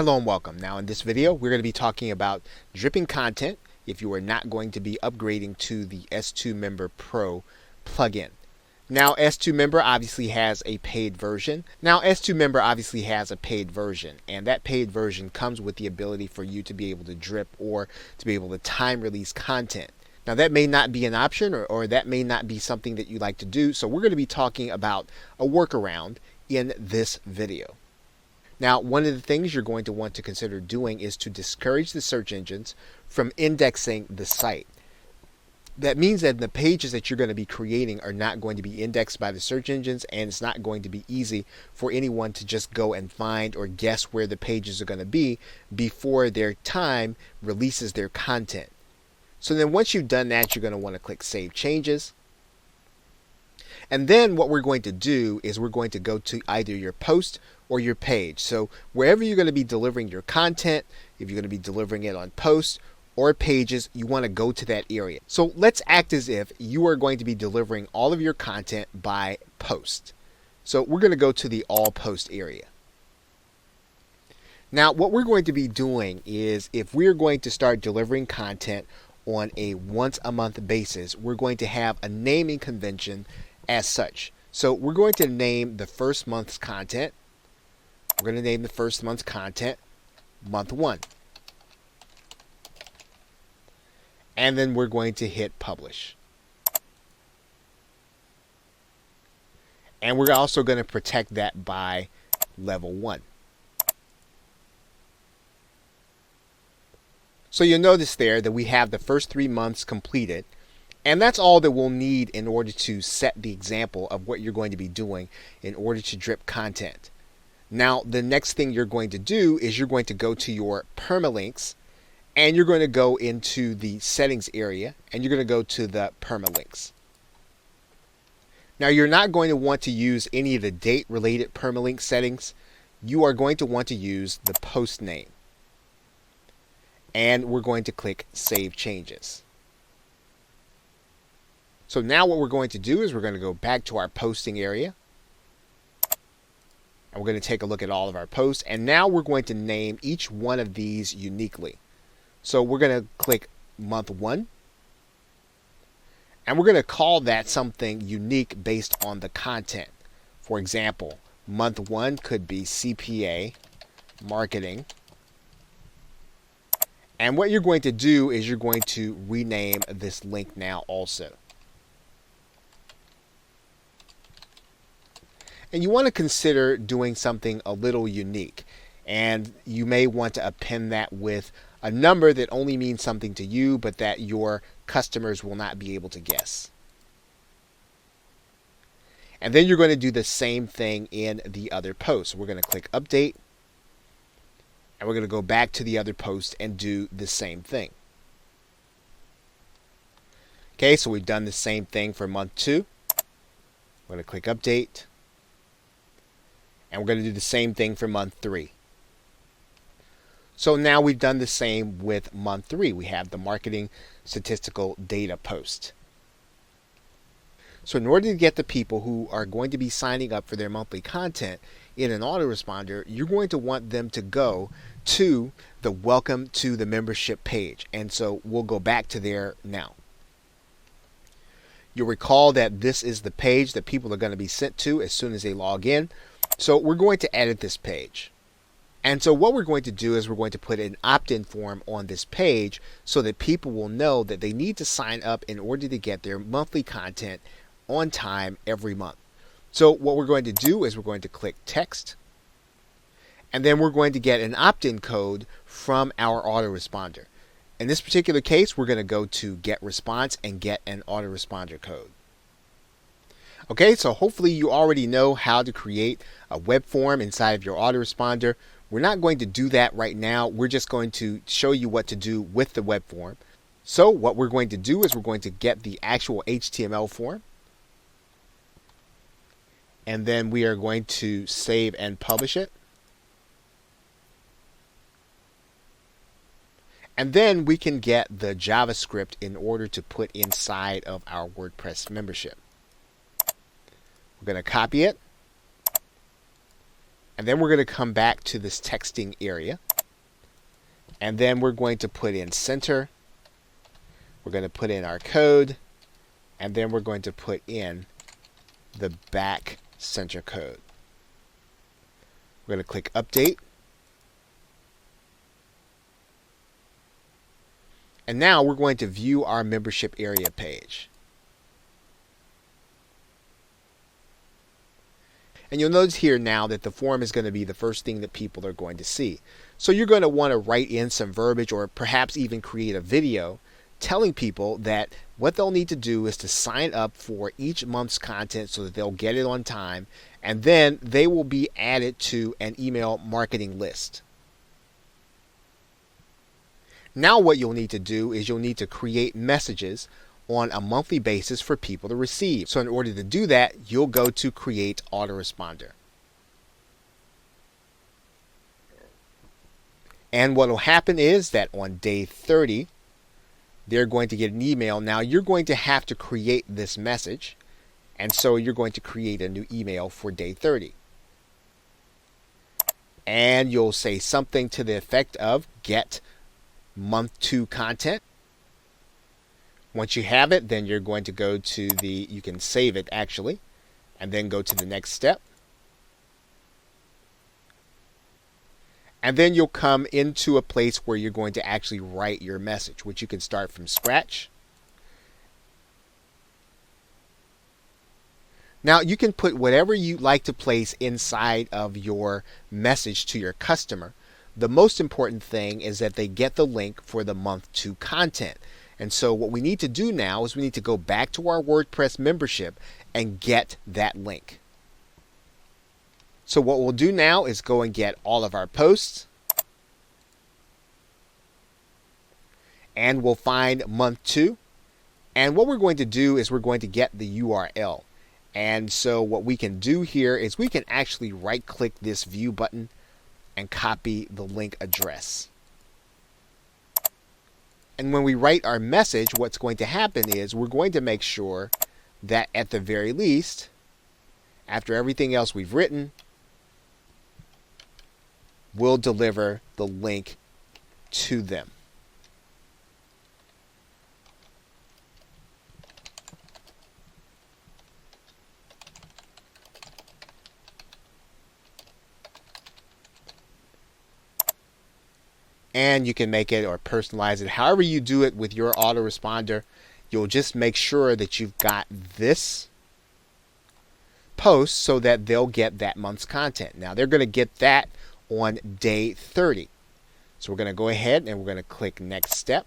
Hello and welcome. Now in this video we're going to be talking about dripping content if you are not going to be upgrading to the S2 Member Pro plugin. Now S2 Member obviously has a paid version. And that paid version comes with the ability for you to be able to drip or to be able to time release content. Now that may not be an option or that may not be something that you like to do, so we're going to be talking about a workaround in this video. Now, one of the things you're going to want to consider doing is to discourage the search engines from indexing the site. That means that the pages that you're going to be creating are not going to be indexed by the search engines, and it's not going to be easy for anyone to just go and find or guess where the pages are going to be before their time releases their content. So then once you've done that, you're going to want to click Save Changes. And then what we're going to do is we're going to go to either your post or your page. So wherever you're going to be delivering your content, if you're going to be delivering it on posts or pages, you want to go to that area. So let's act as if you are going to be delivering all of your content by post. So we're going to go to the all post area. Now what we're going to be doing is if we're going to start delivering content on a once a month basis, we're going to have a naming convention as such. So we're going to name the first month's content. We're going to name the first month's content month 1. And then we're going to hit publish. And we're also going to protect that by level 1. So you'll notice there that we have the first 3 months completed. And that's all that we'll need in order to set the example of what you're going to be doing in order to drip content. Now, the next thing you're going to do is you're going to go to your permalinks and you're going to go into the settings area and you're going to go to the permalinks. Now, you're not going to want to use any of the date related permalink settings. You are going to want to use the post name. And we're going to click Save Changes. So now what we're going to do is we're going to go back to our posting area. And we're going to take a look at all of our posts. And now we're going to name each one of these uniquely. So we're going to click month 1. And we're going to call that something unique based on the content. For example, month 1 could be CPA marketing. And what you're going to do is you're going to rename this link now also. And you want to consider doing something a little unique. And you may want to append that with a number that only means something to you, but that your customers will not be able to guess. And then you're going to do the same thing in the other post. We're going to click Update. And we're going to go back to the other post and do the same thing. Okay, so we've done the same thing for month 2. We're going to click Update. And we're going to do the same thing for month 3. So now we've done the same with month 3. We have the marketing statistical data post. So in order to get the people who are going to be signing up for their monthly content in an autoresponder, you're going to want them to go to the Welcome to the Membership page. And so we'll go back to there now. You'll recall that this is the page that people are going to be sent to as soon as they log in. So we're going to edit this page. And so what we're going to do is we're going to put an opt-in form on this page so that people will know that they need to sign up in order to get their monthly content on time every month. So what we're going to do is we're going to click Text. And then we're going to get an opt-in code from our autoresponder. In this particular case, we're going to go to Get Response and get an autoresponder code. Okay, so hopefully you already know how to create a web form inside of your autoresponder. We're not going to do that right now. We're just going to show you what to do with the web form. So what we're going to do is we're going to get the actual HTML form. And then we are going to save and publish it. And then we can get the JavaScript in order to put inside of our WordPress membership. We're going to copy it. And then we're going to come back to this texting area. And then we're going to put in center. We're going to put in our code. And then we're going to put in the back center code. We're going to click update. And now we're going to view our membership area page. And you'll notice here now that the form is going to be the first thing that people are going to see. So you're going to want to write in some verbiage or perhaps even create a video telling people that what they'll need to do is to sign up for each month's content so that they'll get it on time, and then they will be added to an email marketing list. Now what you'll need to do is you'll need to create messages on a monthly basis for people to receive. So in order to do that, you'll go to create autoresponder. And what will happen is that on day 30, they're going to get an email. Now you're going to have to create this message. And so you're going to create a new email for day 30. And you'll say something to the effect of get month 2 content. Once you have it, then you're going to go to you can save it actually, and then go to the next step. And then you'll come into a place where you're going to actually write your message, which you can start from scratch. Now you can put whatever you like to place inside of your message to your customer. The most important thing is that they get the link for the month 2 content. And so what we need to do now is we need to go back to our WordPress membership and get that link. So what we'll do now is go and get all of our posts. And we'll find month 2. And what we're going to do is we're going to get the URL. And so what we can do here is we can actually right-click this view button and copy the link address. And when we write our message, what's going to happen is we're going to make sure that at the very least, after everything else we've written, we'll deliver the link to them. And you can make it or personalize it however you do it with your autoresponder. You'll just make sure that you've got this post so that they'll get that month's content. Now they're going to get that on day 30. So we're going to go ahead and we're going to click next step.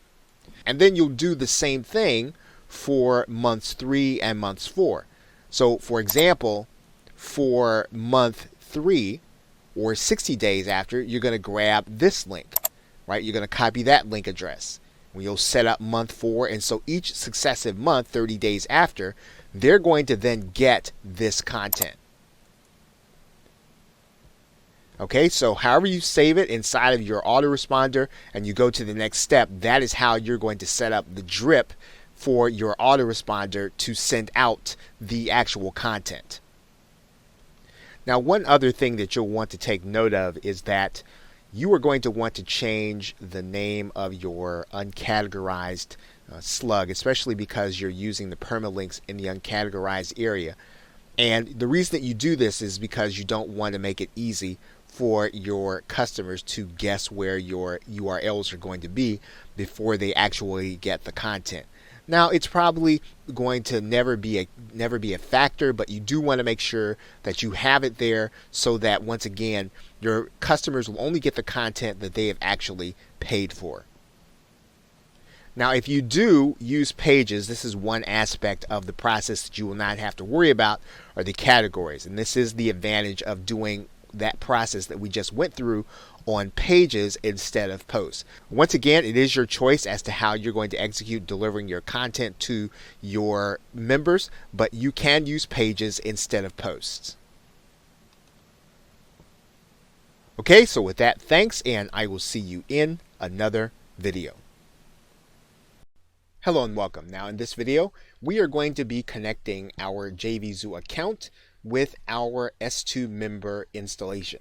And then you'll do the same thing for months 3 and months 4. So for example, for month 3 or 60 days after, you're going to grab this link. Right, you're going to copy that link address. You'll set up month 4, and so each successive month, 30 days after, they're going to then get this content. Okay, so however you save it inside of your autoresponder and you go to the next step, that is how you're going to set up the drip for your autoresponder to send out the actual content. Now, one other thing that you'll want to take note of is that you are going to want to change the name of your uncategorized slug, especially because you're using the permalinks in the uncategorized area. And the reason that you do this is because you don't want to make it easy for your customers to guess where your URLs are going to be before they actually get the content. Now, it's probably going to never be a factor, but you do want to make sure that you have it there so that, once again, your customers will only get the content that they have actually paid for. Now, if you do use pages, this is one aspect of the process that you will not have to worry about, are the categories. And this is the advantage of doing that process that we just went through on pages instead of posts. Once again, it is your choice as to how you're going to execute delivering your content to your members, but you can use pages instead of posts. Okay, so with that, thanks, and I will see you in another video. Hello and welcome. Now in this video, we are going to be connecting our JVZoo account with our S2 member installation.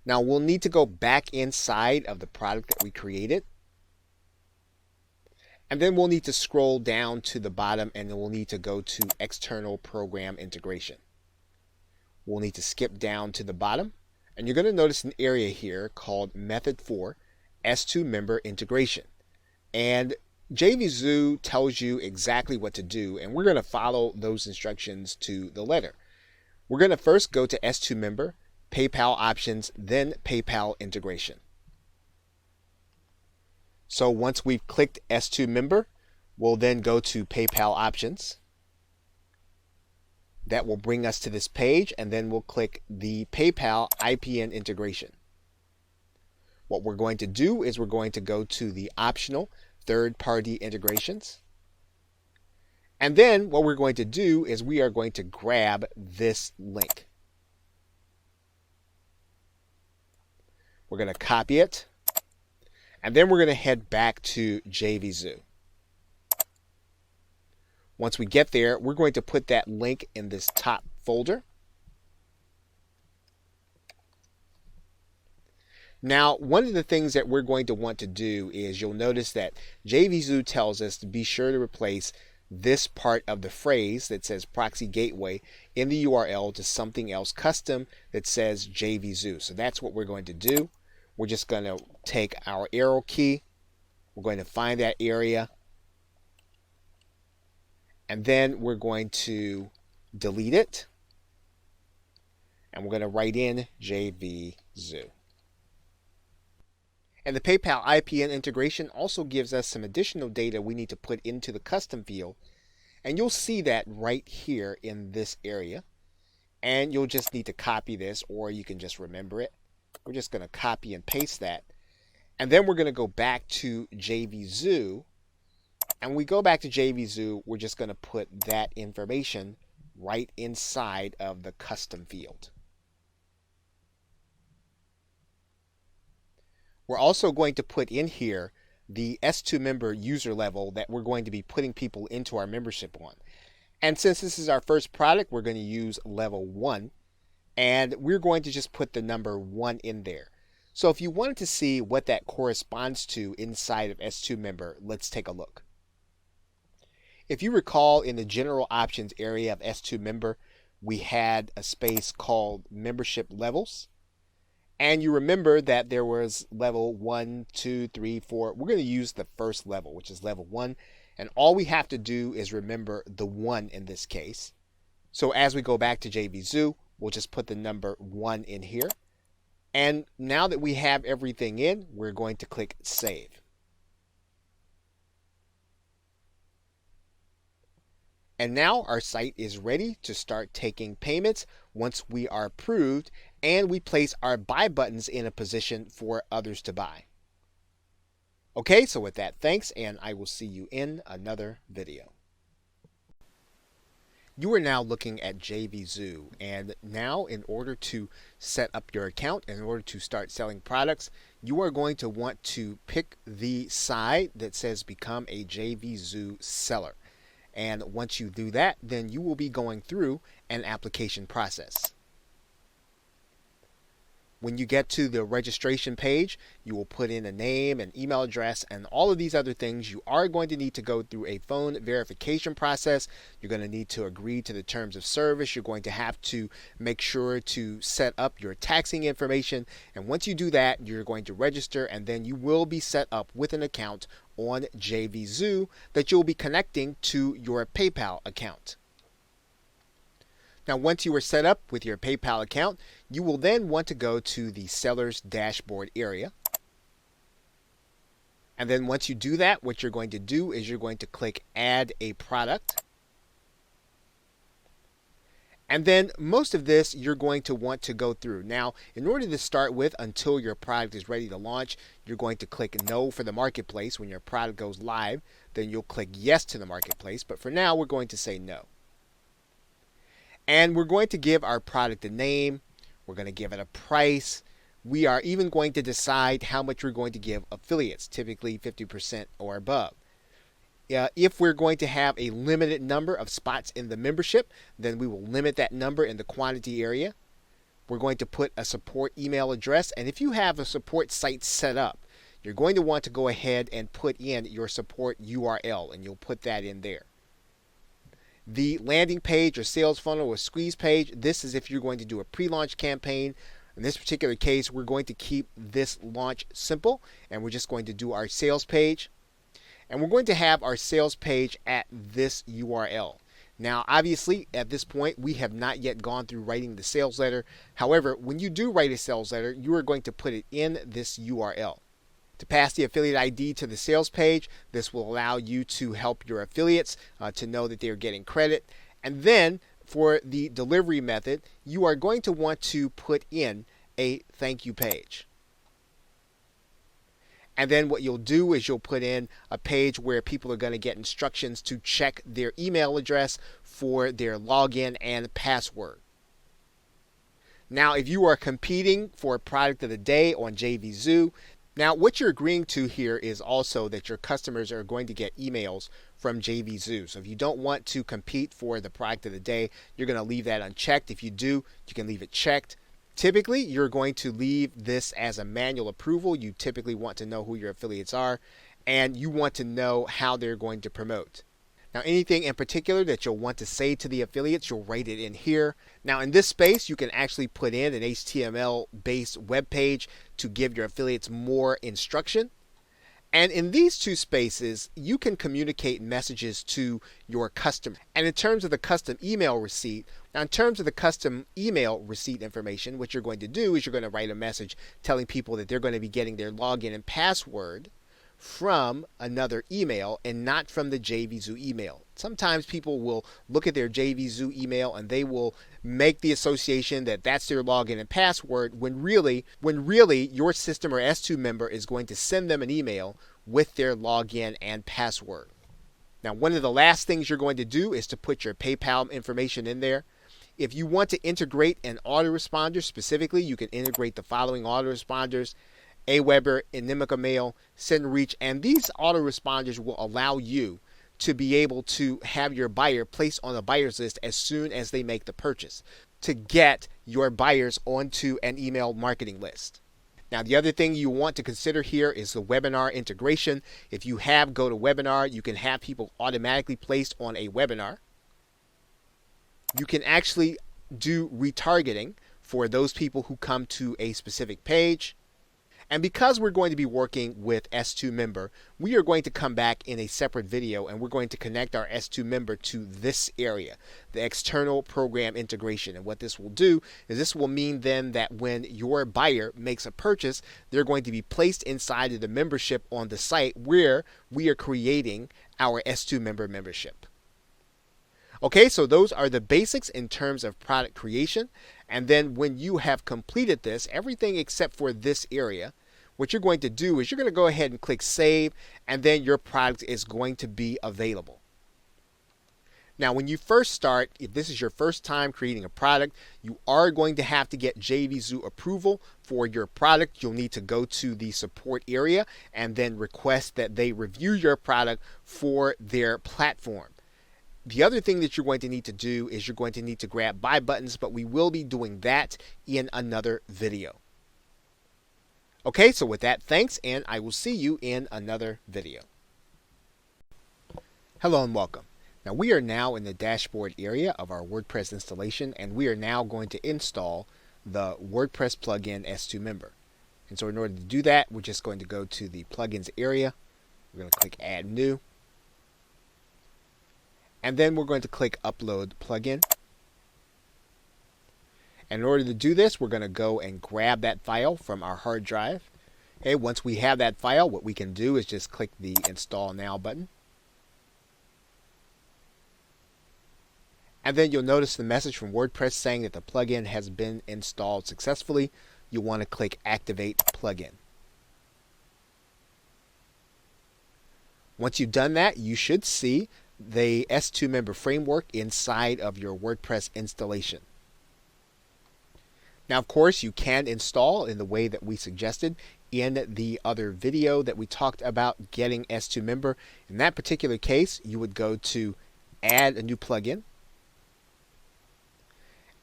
Now we'll need to go back inside of the product that we created. And then we'll need to scroll down to the bottom and then we'll need to go to external program integration. We'll need to skip down to the bottom and you're going to notice an area here called method 4, S2 member integration. And JVZoo tells you exactly what to do and we're going to follow those instructions to the letter. We're going to first go to S2 member, PayPal options, then PayPal integration. So once we've clicked S2 member, we'll then go to PayPal options. That will bring us to this page and then we'll click the PayPal IPN integration. What we're going to do is we're going to go to the optional third-party integrations. And then what we're going to do is we are going to grab this link. We're going to copy it. And then we're going to head back to JVZoo. Once we get there, we're going to put that link in this top folder. Now, one of the things that we're going to want to do is you'll notice that JVZoo tells us to be sure to replace this part of the phrase that says proxy gateway in the URL to something else custom that says JVZoo. So that's what we're going to do. We're just going to take our arrow key. We're going to find that area. And then we're going to delete it. And we're going to write in JVZoo. And the PayPal IPN integration also gives us some additional data we need to put into the custom field. And you'll see that right here in this area. And you'll just need to copy this or you can just remember it. We're just going to copy and paste that. And then we're going to go back to JVZoo. And when we go back to JVZoo, we're just going to put that information right inside of the custom field. We're also going to put in here the S2 member user level that we're going to be putting people into our membership on. And since this is our first product, we're going to use level 1. And we're going to just put the number 1 in there. So if you wanted to see what that corresponds to inside of S2 member, let's take a look. If you recall, in the general options area of S2 member, we had a space called membership levels. And you remember that there was level 1, 2, 3, 4. We're going to use the first level, which is level 1. And all we have to do is remember the 1 in this case. So as we go back to JVZoo, we'll just put the number 1 in here. And now that we have everything in, we're going to click Save. And now our site is ready to start taking payments once we are approved and we place our buy buttons in a position for others to buy. Okay, so with that, thanks, and I will see you in another video. You are now looking at JVZoo, and now in order to set up your account, in order to start selling products, you are going to want to pick the side that says Become a JVZoo Seller. And once you do that, then you will be going through an application process. When you get to the registration page, you will put in a name, an email address, and all of these other things. You are going to need to go through a phone verification process. You're going to need to agree to the terms of service. You're going to have to make sure to set up your taxing information. And once you do that, you're going to register, and then you will be set up with an account on JVZoo that you'll be connecting to your PayPal account. Now, once you are set up with your PayPal account, you will then want to go to the seller's dashboard area. And then once you do that, what you're going to do is you're going to click Add a Product. And then most of this you're going to want to go through. Now, in order to start with, until your product is ready to launch, you're going to click No for the marketplace. When your product goes live, then you'll click Yes to the marketplace. But for now, we're going to say No. And we're going to give our product a name. We're going to give it a price. We are even going to decide how much we're going to give affiliates, typically 50% or above. If we're going to have a limited number of spots in the membership, then we will limit that number in the quantity area. We're going to put a support email address, and if you have a support site set up, you're going to want to go ahead and put in your support URL, and you'll put that in there. The landing page or sales funnel or squeeze page, this is if you're going to do a pre-launch campaign. In this particular case, we're going to keep this launch simple, and we're just going to do our sales page. And we're going to have our sales page at this URL. Now, obviously, at this point, we have not yet gone through writing the sales letter. However, when you do write a sales letter, you are going to put it in this URL. To pass the affiliate ID to the sales page, this will allow you to help your affiliates to know that they're getting credit. And then for the delivery method, you are going to want to put in a thank you page. And then what you'll do is you'll put in a page where people are going to get instructions to check their email address for their login and password. Now, if you are competing for a product of the day on JVZoo, now what you're agreeing to here is also that your customers are going to get emails from JVZoo. So if you don't want to compete for the product of the day, you're going to leave that unchecked. If you do, you can leave it checked. Typically, you're going to leave this as a manual approval. You typically want to know who your affiliates are, and you want to know how they're going to promote. Now, anything in particular that you'll want to say to the affiliates, you'll write it in here. Now, in this space, you can actually put in an HTML-based web page to give your affiliates more instruction. And in these two spaces, you can communicate messages to your customer. And in terms of the custom email receipt, now in terms of the custom email receipt information, what you're going to do is you're going to write a message telling people that they're going to be getting their login and password from another email and not from the JVZoo email. Sometimes people will look at their JVZoo email and they will make the association that that's their login and password when really your system or S2 member is going to send them an email with their login and password. Now, one of the last things you're going to do is to put your PayPal information in there. If you want to integrate an autoresponder specifically, you can integrate the following autoresponders: Aweber, Inimica Mail, SendReach, and these autoresponders will allow you to be able to have your buyer placed on a buyer's list as soon as they make the purchase to get your buyers onto an email marketing list. Now, the other thing you want to consider here is the webinar integration. If you have GoToWebinar, you can have people automatically placed on a webinar. You can actually do retargeting for those people who come to a specific page. And because we're going to be working with S2 member, we are going to come back in a separate video and we're going to connect our S2 member to this area, the external program integration. And what this will do is this will mean then that when your buyer makes a purchase, they're going to be placed inside of the membership on the site where we are creating our S2 member membership. Okay, so those are the basics in terms of product creation. And then when you have completed this, everything except for this area, what you're going to do is you're going to go ahead and click save, and then your product is going to be available. Now, when you first start, if this is your first time creating a product, you are going to have to get JVZoo approval for your product. You'll need to go to the support area and then request that they review your product for their platform. The other thing that you're going to need to do is you're going to need to grab buy buttons, but we will be doing that in another video. Okay, so with that, thanks, and I will see you in another video. Hello and welcome. Now we are now in the dashboard area of our WordPress installation, and we are now going to install the WordPress plugin S2 member. And so in order to do that, we're just going to go to the plugins area. We're going to click add new. And then we're going to click upload plugin. And in order to do this, we're going to go and grab that file from our hard drive. Okay, once we have that file, what we can do is just click the install now button. And then you'll notice the message from WordPress saying that the plugin has been installed successfully. You'll want to click activate plugin. Once you've done that, you should see the S2 member framework inside of your WordPress installation. Now, of course, you can install in the way that we suggested in the other video that we talked about getting S2 member. In that particular case, you would go to add a new plugin.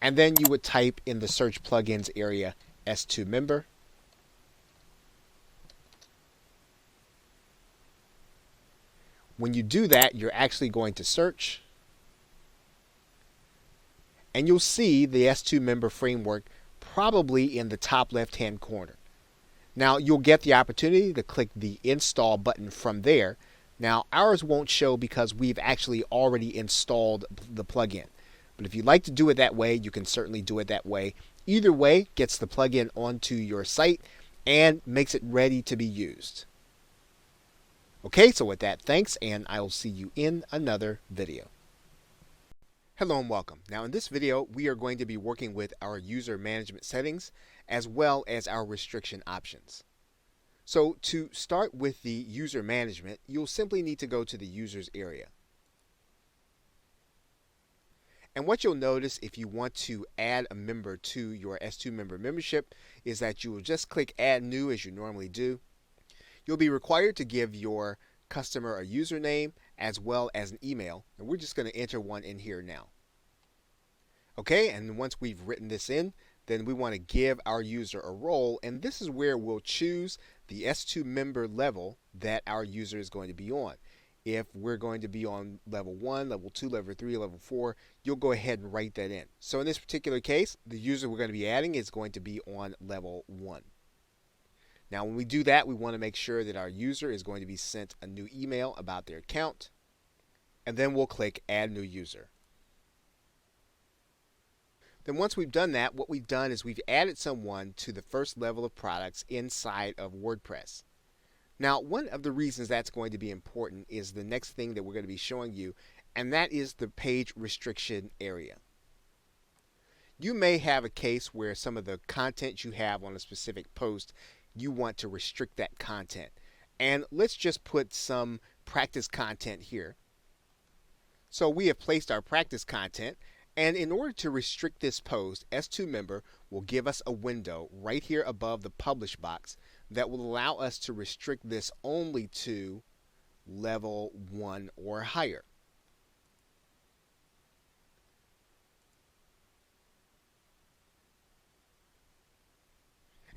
And then you would type in the search plugins area S2 member. When you do that, you're actually going to search, and you'll see the S2 member framework probably in the top left-hand corner. Now, you'll get the opportunity to click the install button from there. Now, ours won't show because we've actually already installed the plugin. But if you'd like to do it that way, you can certainly do it that way. Either way gets the plugin onto your site and makes it ready to be used. Okay, so with that, thanks, and I will see you in another video. Hello and welcome. Now in this video, we are going to be working with our user management settings as well as our restriction options. So to start with the user management, you'll simply need to go to the users area. And what you'll notice if you want to add a member to your S2 member membership is that you will just click add new as you normally do. You'll be required to give your customer a username as well as an email, and we're just going to enter one in here now. Okay, and once we've written this in, then we want to give our user a role, and this is where we'll choose the S2 member level that our user is going to be on. If we're going to be on level 1, level 2, level 3, level 4, you'll go ahead and write that in. So in this particular case, the user we're going to be adding is going to be on level 1. Now when we do that, we want to make sure that our user is going to be sent a new email about their account, and then we'll click add new user. Then once we've done that, what we've done is we've added someone to the first level of products inside of WordPress. Now one of the reasons that's going to be important is the next thing that we're going to be showing you, and that is the page restriction area. You may have a case where some of the content you have on a specific post, you want to restrict that content. And let's just put some practice content here. So we have placed our practice content, and in order to restrict this post, S2 member will give us a window right here above the publish box that will allow us to restrict this only to level 1 or higher.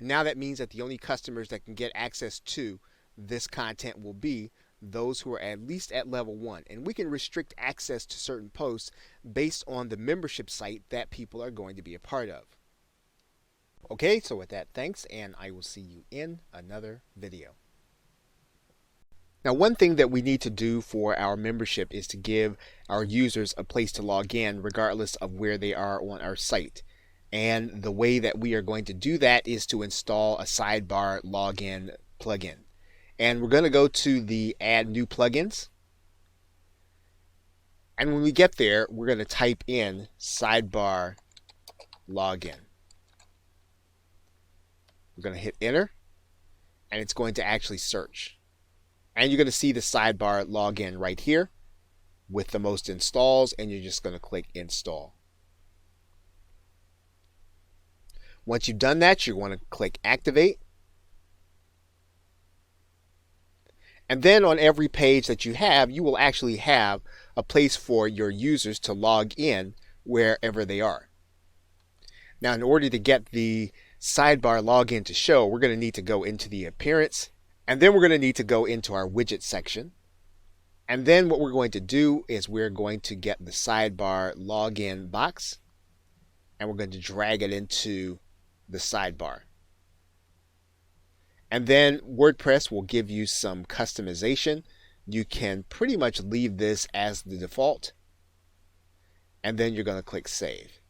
Now that means that the only customers that can get access to this content will be those who are at least at level 1. And we can restrict access to certain posts based on the membership site that people are going to be a part of. Okay, so with that, thanks, and I will see you in another video. Now, one thing that we need to do for our membership is to give our users a place to log in regardless of where they are on our site. And the way that we are going to do that is to install a sidebar login plugin. And we're going to go to the add new plugins. And when we get there, we're going to type in sidebar login. We're going to hit enter, and it's going to actually search. And you're going to see the sidebar login right here with the most installs, and you're just going to click install. Once you've done that, you want to click activate. And then on every page that you have, you will actually have a place for your users to log in wherever they are. Now, in order to get the sidebar login to show, we're going to need to go into the appearance, and then we're going to need to go into our widget section. And then what we're going to do is we're going to get the sidebar login box, and we're going to drag it into the sidebar. And then WordPress will give you some customization. You can pretty much leave this as the default, and then you're going to click save.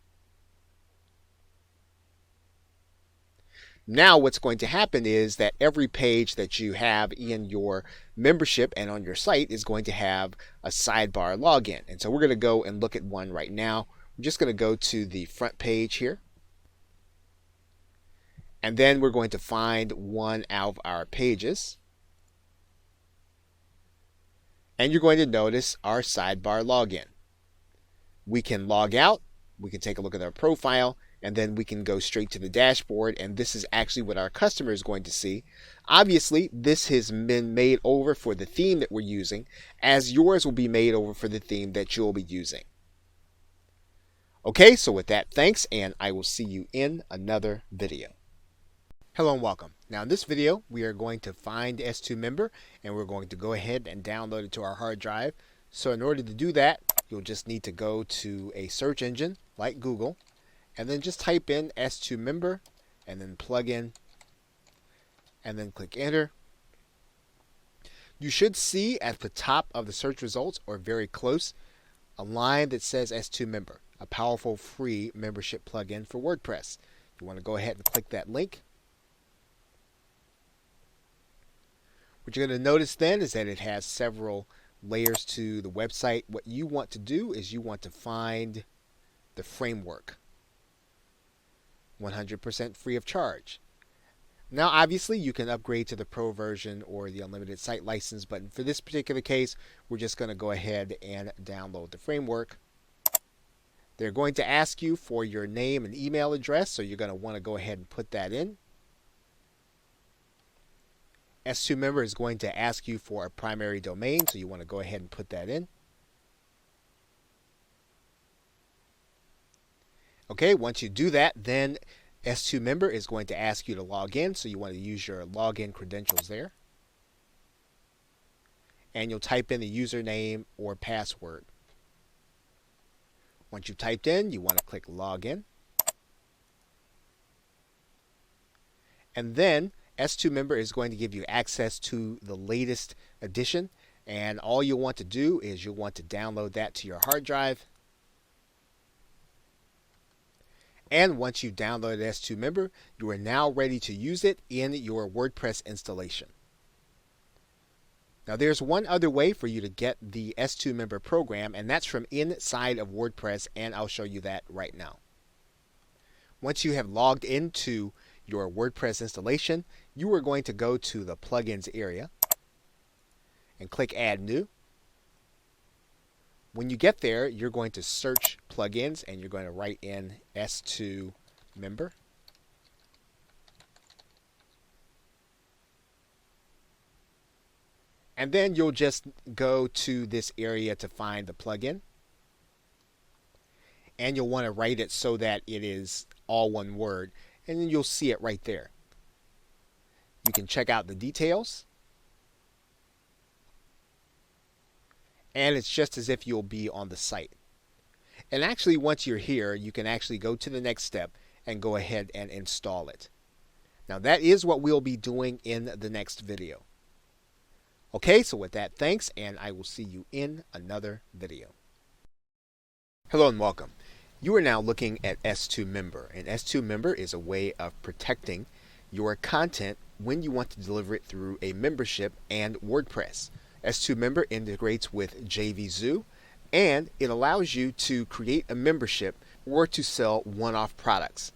Now what's going to happen is that every page that you have in your membership and on your site is going to have a sidebar login. And so we're going to go and look at one right now. We're just going to go to the front page here. And then we're going to find one out of our pages. And you're going to notice our sidebar login. We can log out, we can take a look at our profile, and then we can go straight to the dashboard, and this is actually what our customer is going to see. Obviously, this has been made over for the theme that we're using, as yours will be made over for the theme that you'll be using. Okay, so with that, thanks, and I will see you in another video. Hello and welcome. Now in this video, we are going to find S2 member and we're going to go ahead and download it to our hard drive. So in order to do that, you'll just need to go to a search engine like Google and then just type in S2 member and then plug in and then click enter. You should see at the top of the search results or very close a line that says S2 member, a powerful free membership plugin for WordPress. You want to go ahead and click that link. What you're going to notice then is that it has several layers to the website. What you want to do is you want to find the framework, 100% free of charge. Now obviously you can upgrade to the pro version or the unlimited site license, but for this particular case we're just going to go ahead and download the framework. They're going to ask you for your name and email address, so you're going to want to go ahead and put that in. S2 member is going to ask you for a primary domain, so you want to go ahead and put that in. Okay, once you do that, then S2 member is going to ask you to log in, so you want to use your login credentials there. And you'll type in the username or password. Once you've typed in, you want to click login. And then S2 member is going to give you access to the latest edition, and all you'll want to do is you'll want to download that to your hard drive. And once you've downloaded S2 member, you are now ready to use it in your WordPress installation. Now there's one other way for you to get the S2 member program, and that's from inside of WordPress, and I'll show you that right now. Once you have logged into your WordPress installation, you are going to go to the plugins area and click add new. When you get there, you're going to search plugins and you're going to write in S2 member. And then you'll just go to this area to find the plugin. And you'll want to write it so that it is all one word. And then you'll see it right there. You can check out the details. And it's just as if you'll be on the site. And actually, once you're here, you can actually go to the next step and go ahead and install it. Now that is what we'll be doing in the next video. Okay, so with that, thanks, and I will see you in another video. Hello and welcome. You are now looking at S2 member, and S2 member is a way of protecting your content when you want to deliver it through a membership and WordPress. S2 member integrates with JVZoo, and it allows you to create a membership or to sell one-off products.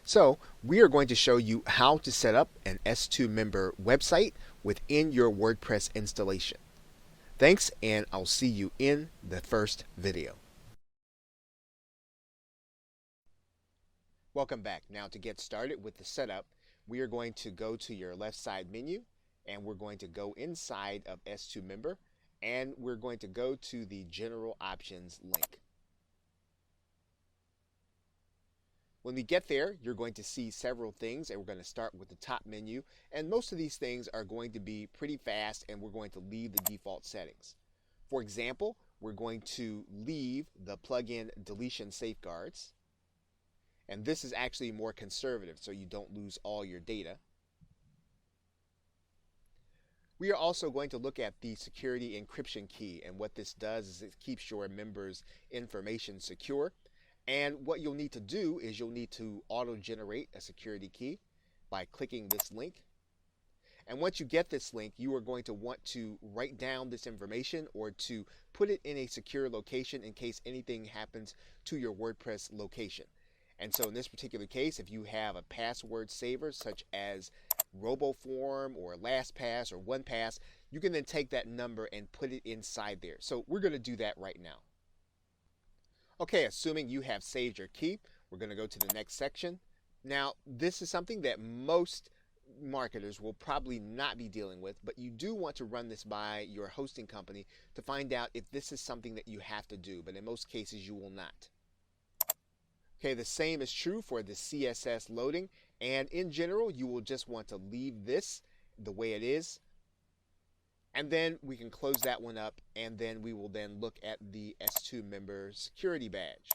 So we are going to show you how to set up an S2 member website within your WordPress installation. Thanks, and I'll see you in the first video. Welcome back. Now to get started with the setup, we are going to go to your left side menu, and we're going to go inside of S2 member, and we're going to go to the general options link. When we get there, you're going to see several things, and we're going to start with the top menu, and most of these things are going to be pretty fast, and we're going to leave the default settings. For example, we're going to leave the plugin deletion safeguards, and this is actually more conservative so you don't lose all your data. We are also going to look at the security encryption key, and what this does is it keeps your members' information secure. And what you'll need to do is you'll need to auto-generate a security key by clicking this link. And once you get this link, you are going to want to write down this information or to put it in a secure location in case anything happens to your WordPress location. And so in this particular case, if you have a password saver such as RoboForm or LastPass or OnePass, you can then take that number and put it inside there. So we're going to do that right now. Okay, assuming you have saved your key, we're going to go to the next section. Now, this is something that most marketers will probably not be dealing with, but you do want to run this by your hosting company to find out if this is something that you have to do, but in most cases you will not. Okay, the same is true for the CSS loading, and in general, you will just want to leave this the way it is. And then we can close that one up, and then we will then look at the S2 member security badge.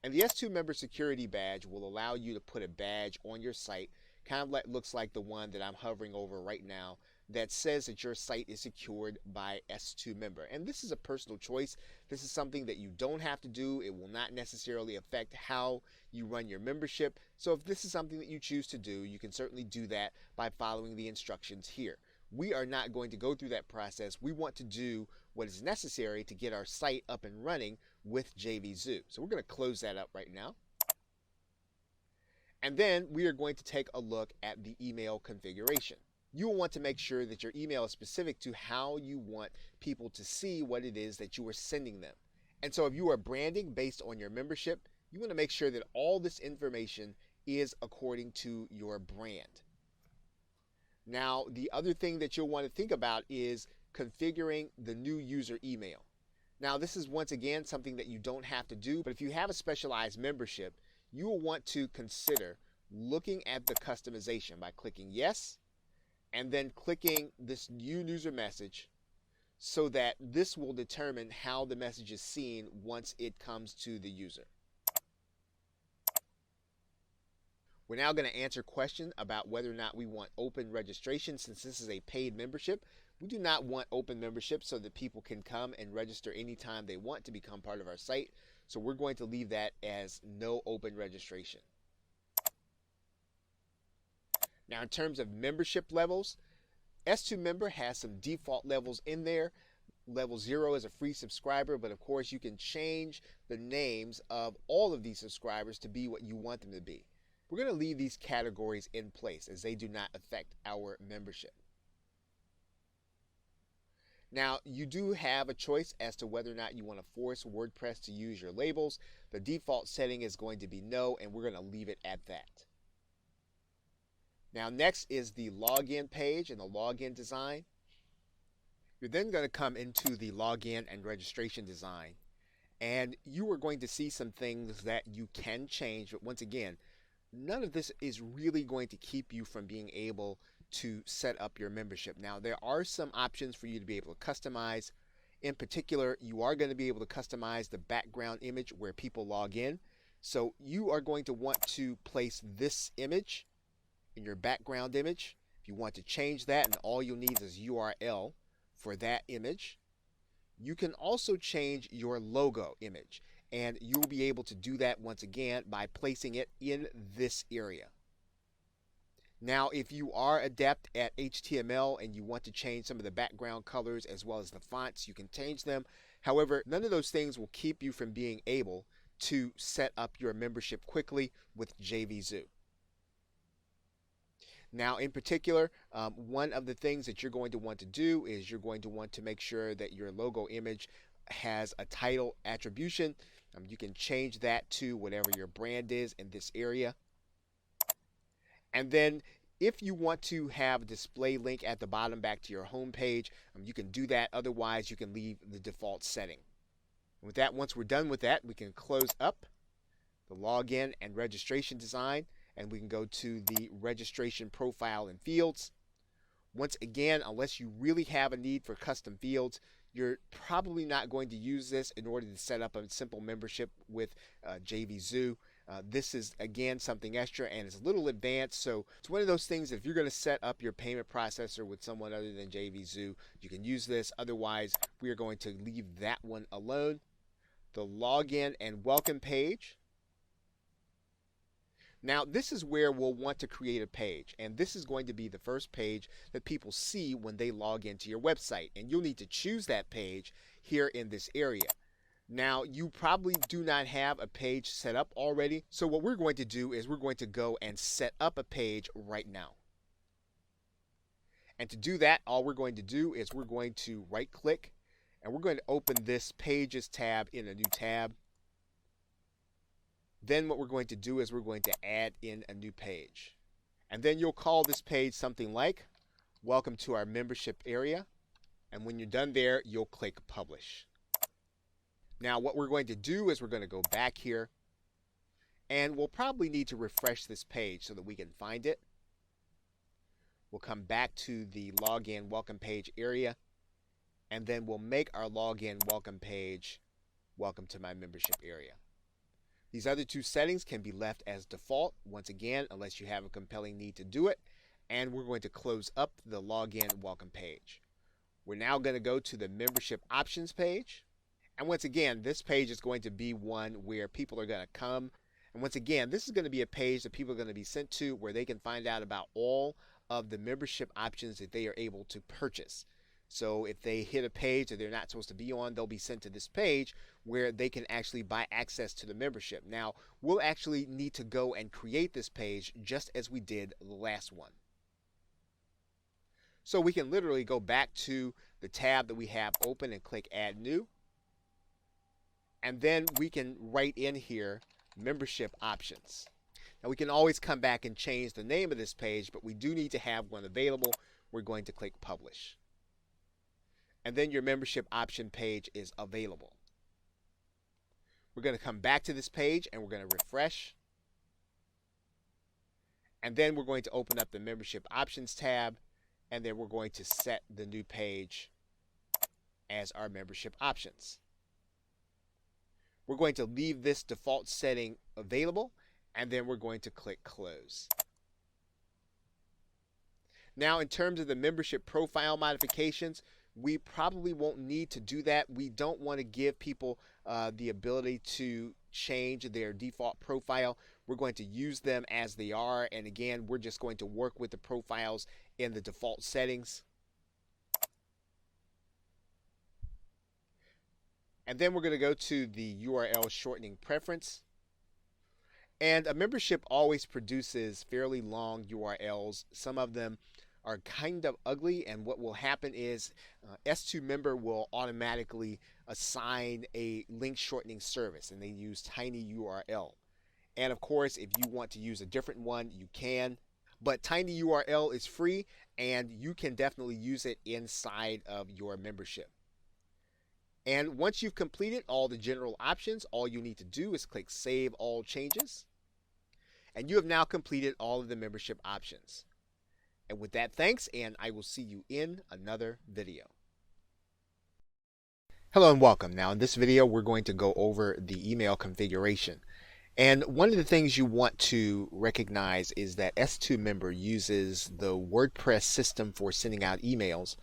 And the S2 member security badge will allow you to put a badge on your site, kind of like looks like the one that I'm hovering over right now, that says that your site is secured by S2 member. And this is a personal choice. This is something that you don't have to do. It will not necessarily affect how you run your membership. So if this is something that you choose to do, you can certainly do that by following the instructions here. We are not going to go through that process. We want to do what is necessary to get our site up and running with JVZoo. So we're going to close that up right now. And then we are going to take a look at the email configuration. You will want to make sure that your email is specific to how you want people to see what it is that you are sending them. And so if you are branding based on your membership, you want to make sure that all this information is according to your brand. Now, the other thing that you'll want to think about is configuring the new user email. Now, this is once again something that you don't have to do, but if you have a specialized membership, you will want to consider looking at the customization by clicking yes, and then clicking this new user message so that this will determine how the message is seen once it comes to the user. We're now going to answer questions about whether or not we want open registration. Since this is a paid membership, we do not want open membership so that people can come and register anytime they want to become part of our site. So we're going to leave that as no open registration. Now, in terms of membership levels, S2 member has some default levels in there. Level 0 is a free subscriber, but of course you can change the names of all of these subscribers to be what you want them to be. We're going to leave these categories in place as they do not affect our membership. Now, you do have a choice as to whether or not you want to force WordPress to use your labels. The default setting is going to be no, and we're going to leave it at that. Now, next is the login page and the login design. You're then going to come into the login and registration design, and you are going to see some things that you can change, but once again, none of this is really going to keep you from being able to set up your membership. Now, there are some options for you to be able to customize. In particular, you are going to be able to customize the background image where people log in. So you are going to want to place this image in your background image. If you want to change that, and all you'll need is URL for that image. You can also change your logo image, and you'll be able to do that once again by placing it in this area. Now, if you are adept at HTML and you want to change some of the background colors as well as the fonts, you can change them. However, none of those things will keep you from being able to set up your membership quickly with JVZoo. Now, in particular, one of the things that you're going to want to do is you're going to want to make sure that your logo image has a title attribution. You can change that to whatever your brand is in this area. And then if you want to have a display link at the bottom back to your home page, you can do that. Otherwise, you can leave the default setting. And with that, once we're done with that, we can close up the login and registration design, and we can go to the registration profile and fields. Once again, unless you really have a need for custom fields, you're probably not going to use this in order to set up a simple membership with JVZoo. This is, again, something extra, and it's a little advanced, so it's one of those things that if you're going to set up your payment processor with someone other than JVZoo, you can use this. Otherwise, we are going to leave that one alone. The login and welcome page. Now, this is where we'll want to create a page, and this is going to be the first page that people see when they log into your website, and you'll need to choose that page here in this area. Now, you probably do not have a page set up already, so what we're going to do is we're going to go and set up a page right now. And to do that, all we're going to do is we're going to right-click, and we're going to open this Pages tab in a new tab. Then what we're going to do is we're going to add in a new page. And then you'll call this page something like, Welcome to our membership area. And when you're done there, you'll click Publish. Now what we're going to do is we're going to go back here, And we'll probably need to refresh this page so that we can find it. We'll come back to the login welcome page area, and then we'll make our login welcome page welcome to my membership area. These other two settings can be left as default, once again, unless you have a compelling need to do it. And we're going to close up the login welcome page. We're now going to go to the membership options page. And once again, this page is going to be one where people are going to come. And once again, this is going to be a page that people are going to be sent to where they can find out about all of the membership options that they are able to purchase. So if they hit a page that they're not supposed to be on, they'll be sent to this page where they can actually buy access to the membership. Now, we'll actually need to go and create this page just as we did the last one. So we can literally go back to the tab that we have open and click Add New. And then we can write in here membership options. Now we can always come back and change the name of this page, but we do need to have one available. We're going to click Publish. And then your membership option page is available. We're going to come back to this page and we're going to refresh. And then we're going to open up the membership options tab, and then we're going to set the new page as our membership options. We're going to leave this default setting available, and then we're going to click Close. Now, in terms of the membership profile modifications, we probably won't need to do that. We don't want to give people the ability to change their default profile. We're going to use them as they are. And again, we're just going to work with the profiles in the default settings. And then we're going to go to the URL shortening preference. And a membership always produces fairly long URLs. Some of them are kind of ugly, and what will happen is S2 member will automatically assign a link shortening service, and they use tinyURL. And of course, if you want to use a different one, you can. But tinyURL is free, and you can definitely use it inside of your membership. And once you've completed all the general options, all you need to do is click Save All Changes. And you have now completed all of the membership options. And with that, thanks, and I will see you in another video. Hello and welcome. Now in this video, we're going to go over the email configuration. And one of the things you want to recognize is that S2 member uses the WordPress system for sending out emails.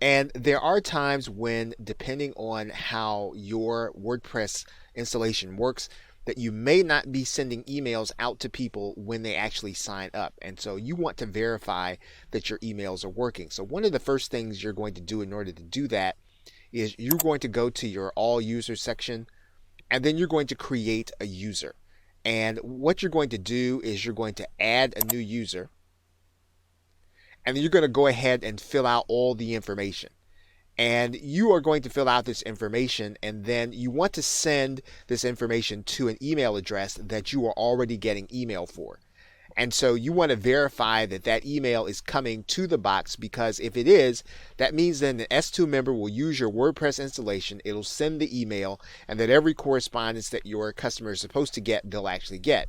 And there are times when, depending on how your WordPress installation works, that you may not be sending emails out to people when they actually sign up. And so you want to verify that your emails are working. So one of the first things you're going to do in order to do that is you're going to go to your All Users section, and then you're going to create a user. And what you're going to do is you're going to add a new user, and then you're going to go ahead and fill out all the information. And you are going to fill out this information, and then you want to send this information to an email address that you are already getting email for. And so you want to verify that that email is coming to the box, because if it is, that means then the S2 member will use your WordPress installation, it'll send the email, and that every correspondence that your customer is supposed to get, they'll actually get.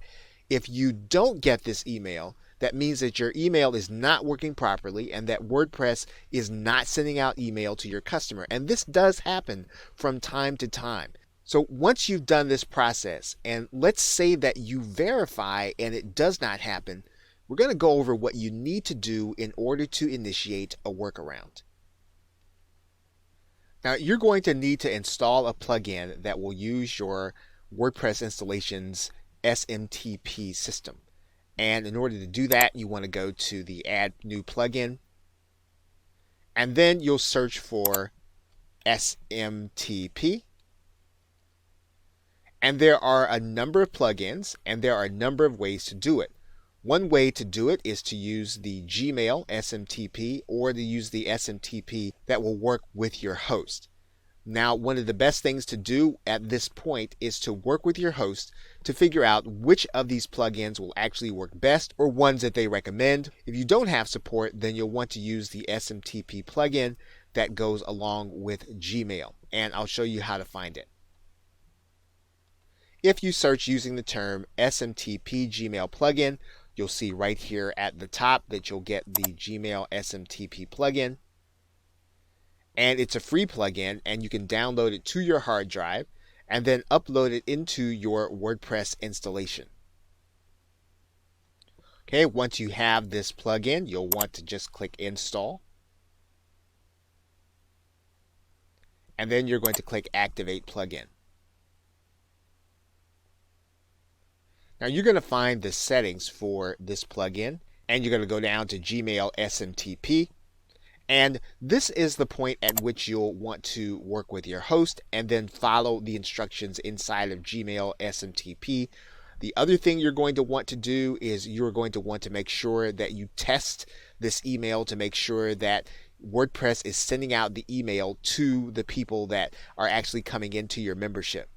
If you don't get this email, that means that your email is not working properly and that WordPress is not sending out email to your customer. And this does happen from time to time. So once you've done this process, and let's say that you verify and it does not happen, we're going to go over what you need to do in order to initiate a workaround. Now, you're going to need to install a plugin that will use your WordPress installation's SMTP system. And in order to do that, you want to go to the Add New Plugin, and then you'll search for SMTP. And there are a number of plugins, and there are a number of ways to do it. One way to do it is to use the Gmail SMTP, or to use the SMTP that will work with your host. Now, one of the best things to do at this point is to work with your host to figure out which of these plugins will actually work best, or ones that they recommend. If you don't have support, then you'll want to use the SMTP plugin that goes along with Gmail, and I'll show you how to find it. If you search using the term SMTP Gmail plugin, you'll see right here at the top that you'll get the Gmail SMTP plugin. And it's a free plugin, and you can download it to your hard drive and then upload it into your WordPress installation. Okay, once you have this plugin, you'll want to just click install. And then you're going to click activate plugin. Now you're going to find the settings for this plugin, and you're going to go down to Gmail SMTP. And this is the point at which you'll want to work with your host and then follow the instructions inside of Gmail SMTP. The other thing you're going to want to do is you're going to want to make sure that you test this email to make sure that WordPress is sending out the email to the people that are actually coming into your membership.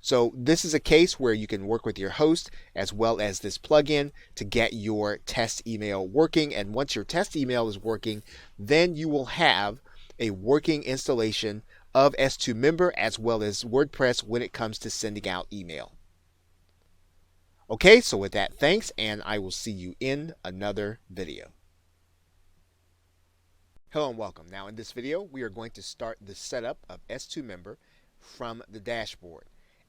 So this is a case where you can work with your host as well as this plugin to get your test email working. And once your test email is working, then you will have a working installation of S2 Member as well as WordPress when it comes to sending out email. Okay, so with that, thanks, and I will see you in another video. Hello and welcome. Now in this video, we are going to start the setup of S2 Member from the dashboard.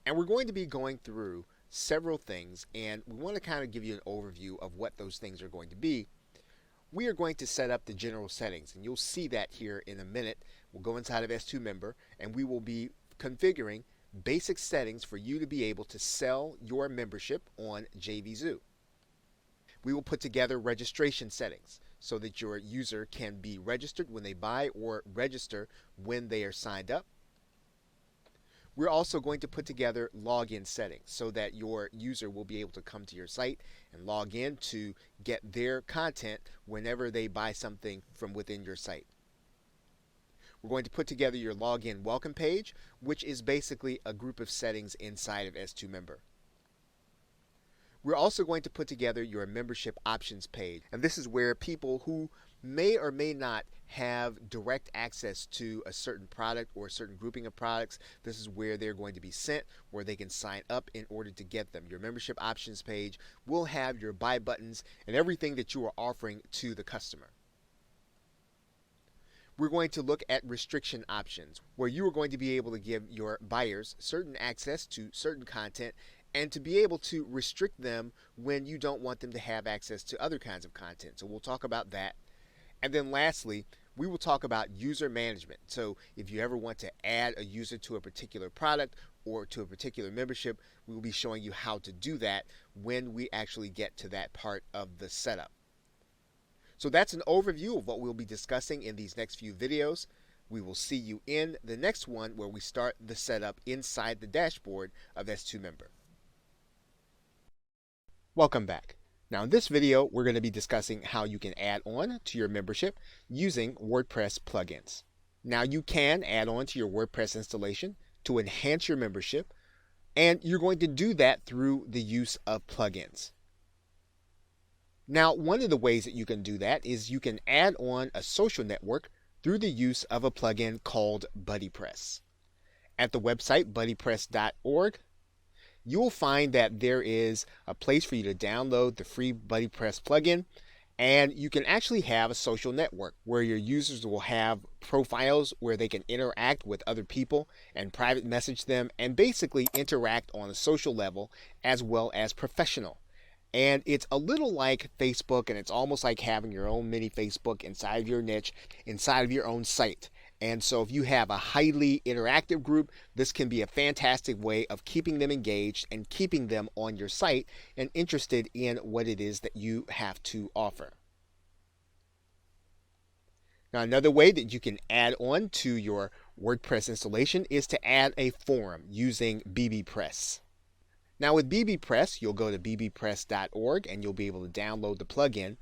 And we're going to be going through several things, and we want to kind of give you an overview of what those things are going to be. We are going to set up the general settings, and you'll see that here in a minute. We'll go inside of S2 Member, and we will be configuring basic settings for you to be able to sell your membership on JVZoo. We will put together registration settings so that your user can be registered when they buy or register when they are signed up. We're also going to put together login settings so that your user will be able to come to your site and log in to get their content whenever they buy something from within your site. We're going to put together your login welcome page, which is basically a group of settings inside of S2 Member. We're also going to put together your membership options page, and this is where people who may or may not have direct access to a certain product or a certain grouping of products, this is where they're going to be sent, where they can sign up in order to get them. Your membership options page will have your buy buttons and everything that you are offering to the customer. We're going to look at restriction options, where you are going to be able to give your buyers certain access to certain content and to be able to restrict them when you don't want them to have access to other kinds of content. So we'll talk about that. And then lastly, we will talk about user management. So if you ever want to add a user to a particular product or to a particular membership, we will be showing you how to do that when we actually get to that part of the setup. So that's an overview of what we'll be discussing in these next few videos. We will see you in the next one where we start the setup inside the dashboard of S2 Member. Welcome back. Now in this video, we're going to be discussing how you can add on to your membership using WordPress plugins. Now you can add on to your WordPress installation to enhance your membership, and you're going to do that through the use of plugins. Now, one of the ways that you can do that is you can add on a social network through the use of a plugin called BuddyPress. At the website buddypress.org, you will find that there is a place for you to download the free BuddyPress plugin, and you can actually have a social network where your users will have profiles where they can interact with other people and private message them and basically interact on a social level as well as professional. And it's a little like Facebook, and it's almost like having your own mini Facebook inside of your niche, inside of your own site. And so if you have a highly interactive group, this can be a fantastic way of keeping them engaged and keeping them on your site and interested in what it is that you have to offer. Now, another way that you can add on to your WordPress installation is to add a forum using bbPress. Now with bbPress, you'll go to bbpress.org and you'll be able to download the plugin.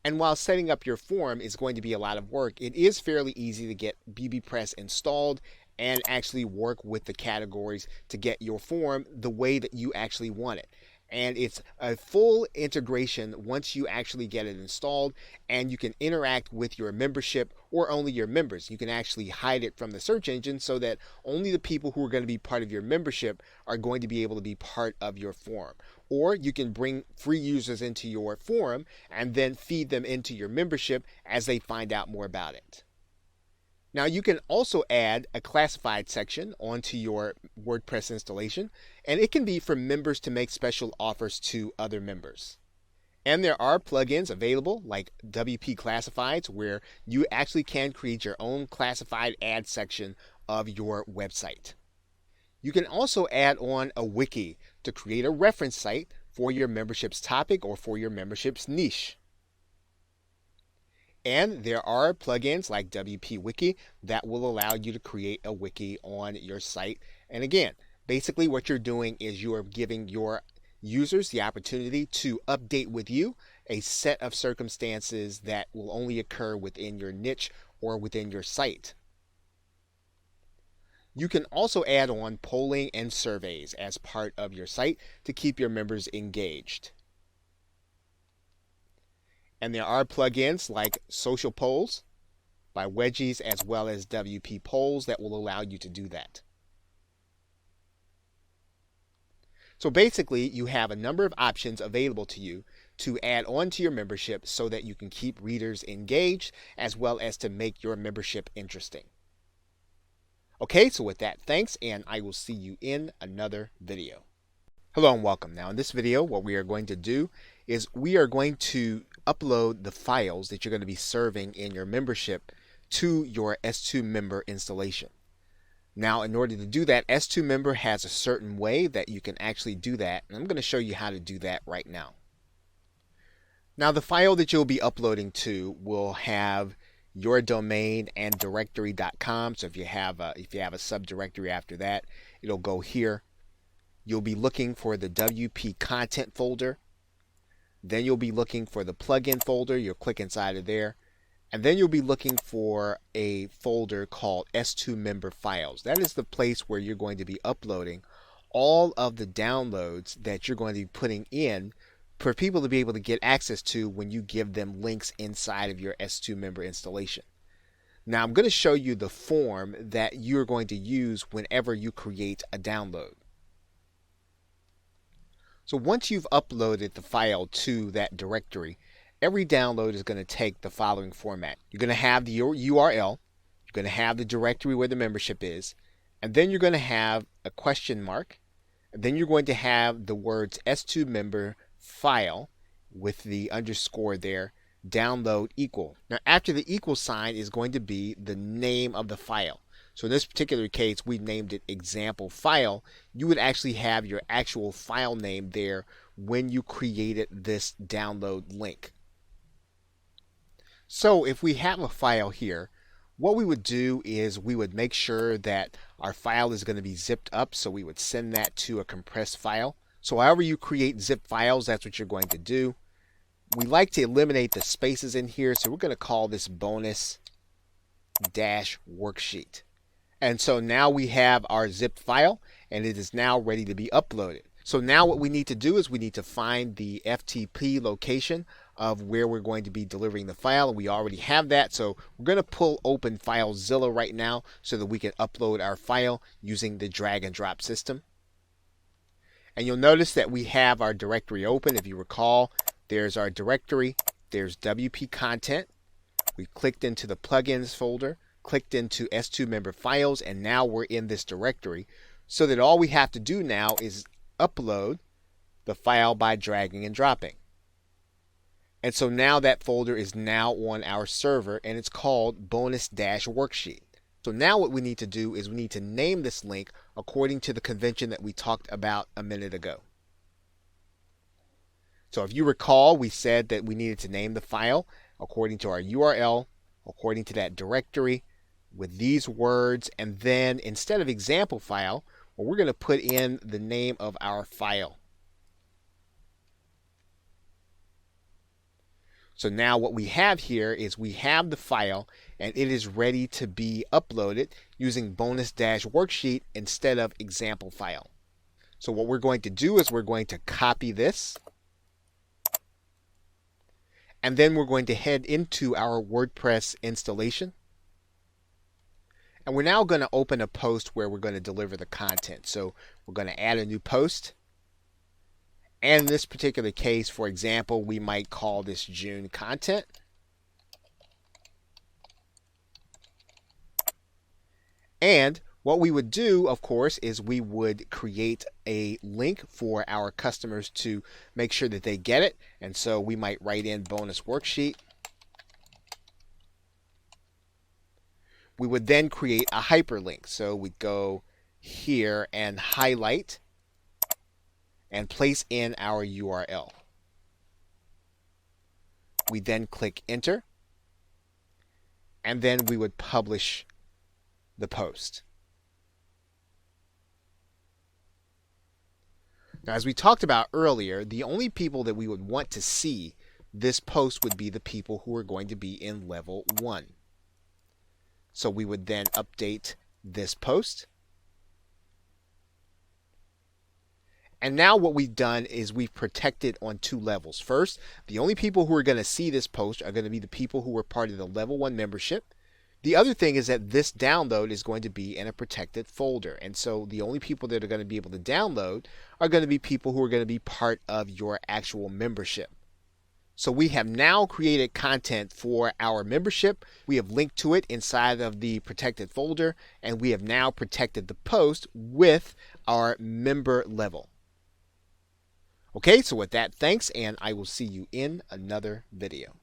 And while setting up your forum is going to be a lot of work, it is fairly easy to get bbPress installed and actually work with the categories to get your forum the way that you actually want it. And it's a full integration once you actually get it installed, and you can interact with your membership or only your members. You can actually hide it from the search engine so that only the people who are going to be part of your membership are going to be able to be part of your forum. Or you can bring free users into your forum and then feed them into your membership as they find out more about it. Now you can also add a classified section onto your WordPress installation, and it can be for members to make special offers to other members. And there are plugins available like WP Classifieds where you actually can create your own classified ad section of your website. You can also add on a wiki to create a reference site for your membership's topic or for your membership's niche. And there are plugins like WP Wiki that will allow you to create a wiki on your site. And again, basically what you're doing is you are giving your users the opportunity to update with you a set of circumstances that will only occur within your niche or within your site. You can also add on polling and surveys as part of your site to keep your members engaged. And there are plugins like Social Polls by Wedgies as well as WP Polls that will allow you to do that. So basically, you have a number of options available to you to add on to your membership so that you can keep readers engaged as well as to make your membership interesting. Okay, so with that, thanks, and I will see you in another video. Hello and welcome. Now in this video, what we are going to do is we are going to upload the files that you're going to be serving in your membership to your S2 member installation. Now in order to do that, S2 member has a certain way that you can actually do that, and I'm going to show you how to do that right now. Now the file that you'll be uploading to will have your domain and directory.com. So if you have a subdirectory after that, it'll go here. You'll be looking for the WP content folder. Then you'll be looking for the plugin folder. You'll click inside of there. And then you'll be looking for a folder called S2 member files. That is the place where you're going to be uploading all of the downloads that you're going to be putting in for people to be able to get access to when you give them links inside of your S2 member installation. Now I'm going to show you the form that you're going to use whenever you create a download. So once you've uploaded the file to that directory, every download is going to take the following format. You're going to have the URL, you're going to have the directory where the membership is, and then you're going to have a question mark, and then you're going to have the words S2 member file with the underscore there, download equal. Now after the equal sign is going to be the name of the file. So in this particular case, we named it example file. You would actually have your actual file name there when you created this download link. So if we have a file here, what we would do is we would make sure that our file is going to be zipped up. So we would send that to a compressed file. So however you create zip files, that's what you're going to do. We like to eliminate the spaces in here. So we're going to call this bonus dash worksheet. And so now we have our zipped file and it is now ready to be uploaded. So now what we need to do is we need to find the FTP location of where we're going to be delivering the file, and we already have that. So we're going to pull open FileZilla right now so that we can upload our file using the drag and drop system. And you'll notice that we have our directory open. If you recall, there's our directory, there's WP content. We clicked into the plugins folder, clicked into S2 member files, and now we're in this directory, so that all we have to do now is upload the file by dragging and dropping. And so now that folder is now on our server, and it's called bonus-worksheet. So now what we need to do is we need to name this link according to the convention that we talked about a minute ago. So if you recall, we said that we needed to name the file according to our URL, according to that directory, with these words, and then instead of example file, well, we're going to put in the name of our file. So now what we have here is we have the file and it is ready to be uploaded using bonus-worksheet instead of example file. So what we're going to do is we're going to copy this, and then we're going to head into our WordPress installation. And we're now going to open a post where we're going to deliver the content. So we're going to add a new post. And in this particular case, for example, we might call this June content. And what we would do, of course, is we would create a link for our customers to make sure that they get it. And so we might write in bonus worksheet. We would then create a hyperlink. So we'd go here and highlight and place in our URL. We then click enter, and then we would publish the post. Now, as we talked about earlier, the only people that we would want to see this post would be the people who are going to be in level 1. So we would then update this post. And now what we've done is we've protected on 2 levels. First, the only people who are going to see this post are going to be the people who are part of the level 1 membership. The other thing is that this download is going to be in a protected folder. And so the only people that are going to be able to download are going to be people who are going to be part of your actual membership. So we have now created content for our membership. We have linked to it inside of the protected folder, and we have now protected the post with our member level. Okay, so with that, thanks, and I will see you in another video.